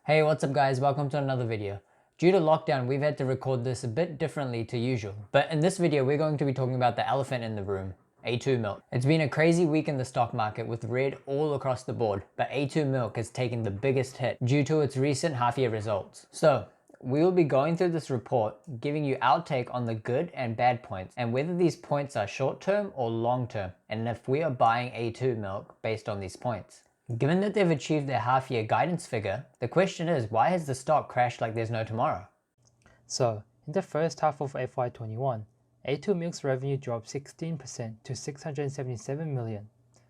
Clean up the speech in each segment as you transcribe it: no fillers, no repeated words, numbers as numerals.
Hey, what's up guys? Welcome to another video. Due to lockdown, we've had to record this a bit differently to usual. But in this video, we're going to be talking about the elephant in the room, A2 milk. It's been a crazy week in the stock market with red all across the board, but A2 milk has taken the biggest hit due to its recent half-year results. So, we will be going through this report, giving you our take on the good and bad points, and whether these points are short-term or long-term, and if we are buying A2 milk based on these points. Given that they've achieved their half-year guidance figure, the question is, why has the stock crashed like there's no tomorrow? So, in the first half of FY21, A2 Milk's revenue dropped 16% to 677 million,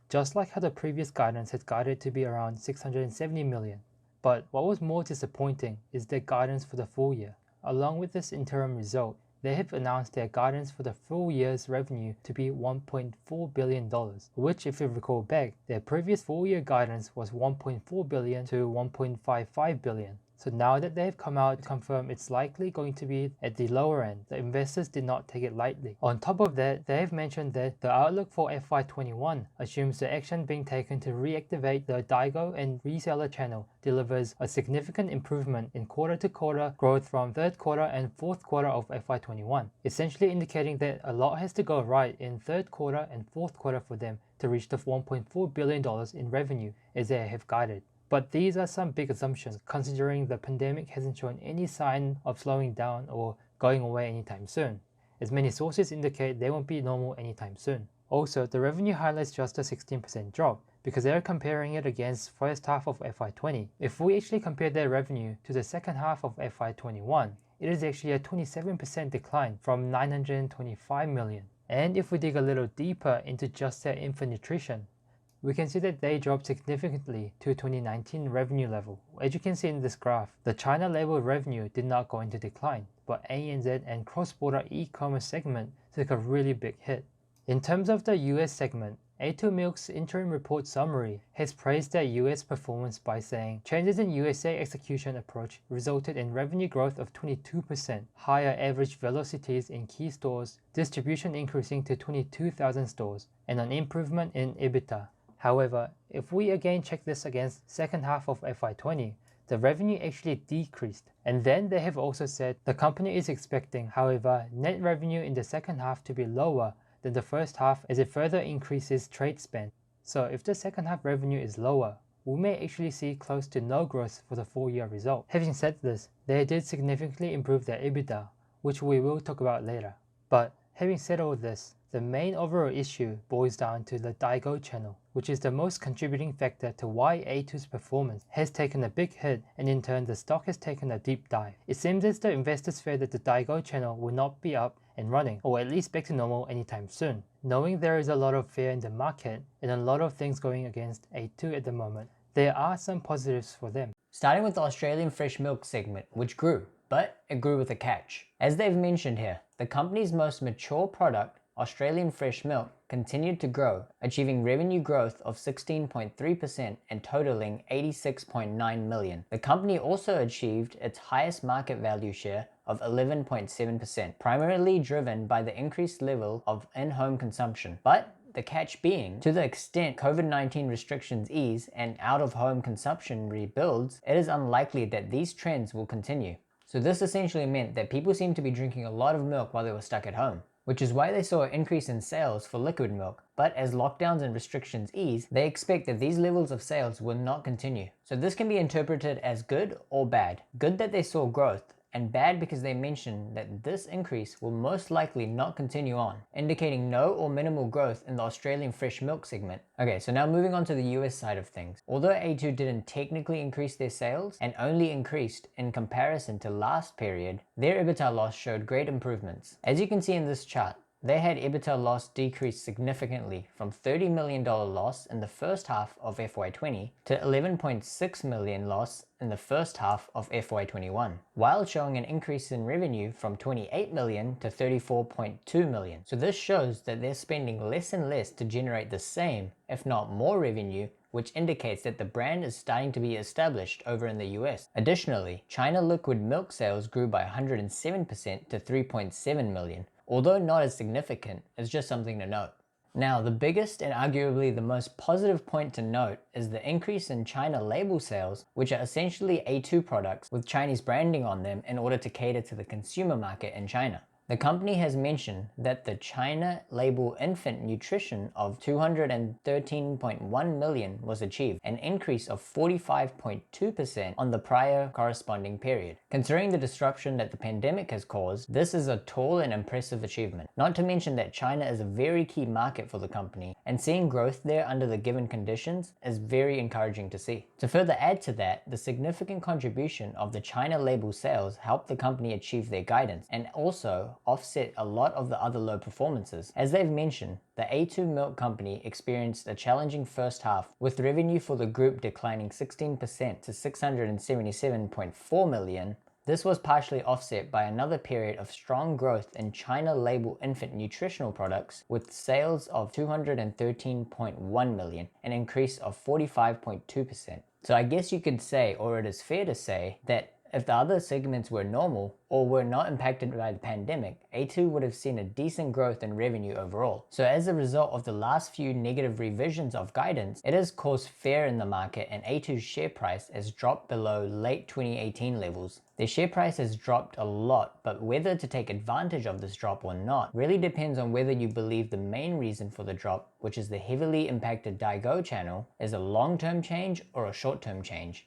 just like how the previous guidance had guided to be around 670 million. But what was more disappointing is their guidance for the full year. Along with this interim result, they have announced their guidance for the full year's revenue to be $1.4 billion, which, if you recall back, their previous full year guidance was $1.4 billion to $1.55 billion. So now that they have come out to confirm it's likely going to be at the lower end, the investors did not take it lightly. On top of that, they have mentioned that the outlook for FY21 assumes the action being taken to reactivate the daigou and reseller channel delivers a significant improvement in quarter-to-quarter growth from third quarter and fourth quarter of FY21, essentially indicating that a lot has to go right in third quarter and fourth quarter for them to reach the $1.4 billion in revenue as they have guided. But these are some big assumptions, considering the pandemic hasn't shown any sign of slowing down or going away anytime soon, as many sources indicate they won't be normal anytime soon. Also, the revenue highlights just a 16% drop, because they're comparing it against first half of FY20. If we actually compare their revenue to the second half of FY21, it is actually a 27% decline from 925 million. And if we dig a little deeper into just their infant nutrition, we can see that they dropped significantly to 2019 revenue level. As you can see in this graph, the China label revenue did not go into decline, but ANZ and cross-border e-commerce segment took a really big hit. In terms of the US segment, A2 Milk's interim report summary has praised their US performance by saying changes in USA execution approach resulted in revenue growth of 22%, higher average velocities in key stores, distribution increasing to 22,000 stores, and an improvement in EBITDA. However, if we again check this against second half of FY20, the revenue actually decreased. And then they have also said the company is expecting, however, net revenue in the second half to be lower than the first half as it further increases trade spend. So if the second half revenue is lower, we may actually see close to no growth for the full year result. Having said this, they did significantly improve their EBITDA, which we will talk about later. But having said all this, the main overall issue boils down to the daigou channel, which is the most contributing factor to why A2's performance has taken a big hit, and in turn the stock has taken a deep dive. It seems as though investors fear that the daigou channel will not be up and running, or at least back to normal anytime soon. Knowing there is a lot of fear in the market and a lot of things going against A2 at the moment, there are some positives for them. Starting with the Australian fresh milk segment, which grew, but it grew with a catch. As they've mentioned here, the company's most mature product, Australian fresh milk, continued to grow, achieving revenue growth of 16.3% and totaling 86.9 million. The company also achieved its highest market value share of 11.7%, primarily driven by the increased level of in-home consumption. But the catch being, to the extent COVID-19 restrictions ease and out-of-home consumption rebuilds, it is unlikely that these trends will continue. So this essentially meant that people seemed to be drinking a lot of milk while they were stuck at home, which is why they saw an increase in sales for liquid milk. But as lockdowns and restrictions ease, they expect that these levels of sales will not continue. So this can be interpreted as good or bad. Good that they saw growth, and bad because they mentioned that this increase will most likely not continue on, indicating no or minimal growth in the Australian fresh milk segment. Okay, so now moving on to the US side of things. Although A2 didn't technically increase their sales and only increased in comparison to last period, their EBITDA loss showed great improvements. As you can see in this chart, they had EBITDA loss decrease significantly from $30 million loss in the first half of FY20 to $11.6 million loss in the first half of FY21, while showing an increase in revenue from 28 million to 34.2 million. So this shows that they're spending less and less to generate the same, if not more revenue, which indicates that the brand is starting to be established over in the US. Additionally, China liquid milk sales grew by 107% to 3.7 million. Although not as significant, it's just something to note. Now, the biggest and arguably the most positive point to note is the increase in China label sales, which are essentially A2 products with Chinese branding on them in order to cater to the consumer market in China. The company has mentioned that the China label infant nutrition of 213.1 million was achieved, an increase of 45.2% on the prior corresponding period. Considering the disruption that the pandemic has caused, this is a tall and impressive achievement. Not to mention that China is a very key market for the company, and seeing growth there under the given conditions is very encouraging to see. To further add to that, the significant contribution of the China label sales helped the company achieve their guidance, and also offset a lot of the other low performances. As they've mentioned, the A2 Milk Company experienced a challenging first half, with revenue for the group declining 16% to 677.4 million. This was partially offset by another period of strong growth in China label infant nutritional products, with sales of 213.1 million, an increase of 45.2%. So I guess you could say, or it is fair to say, that if the other segments were normal or were not impacted by the pandemic, A2 would have seen a decent growth in revenue overall. So as a result of the last few negative revisions of guidance, it has caused fear in the market, and A2's share price has dropped below late 2018 levels. Their share price has dropped a lot, but whether to take advantage of this drop or not really depends on whether you believe the main reason for the drop, which is the heavily impacted daigou channel, is a long-term change or a short-term change.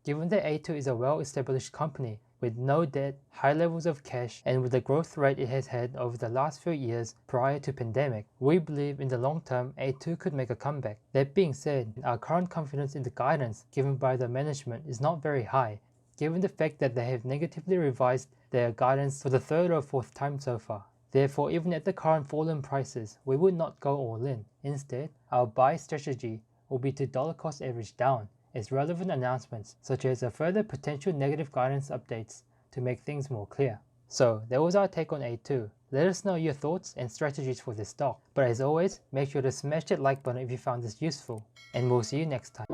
Given that A2 is a well-established company with no debt, high levels of cash, and with the growth rate it has had over the last few years prior to pandemic, we believe in the long term A2 could make a comeback. That being said, our current confidence in the guidance given by the management is not very high, given the fact that they have negatively revised their guidance for the third or fourth time so far. Therefore, even at the current fallen prices, we would not go all in. Instead, our buy strategy will be to dollar cost average down as relevant announcements such as a further potential negative guidance updates to make things more clear. So that was our take on A2. Let us know your thoughts and strategies for this stock. But as always, make sure to smash that like button if you found this useful, and we'll see you next time.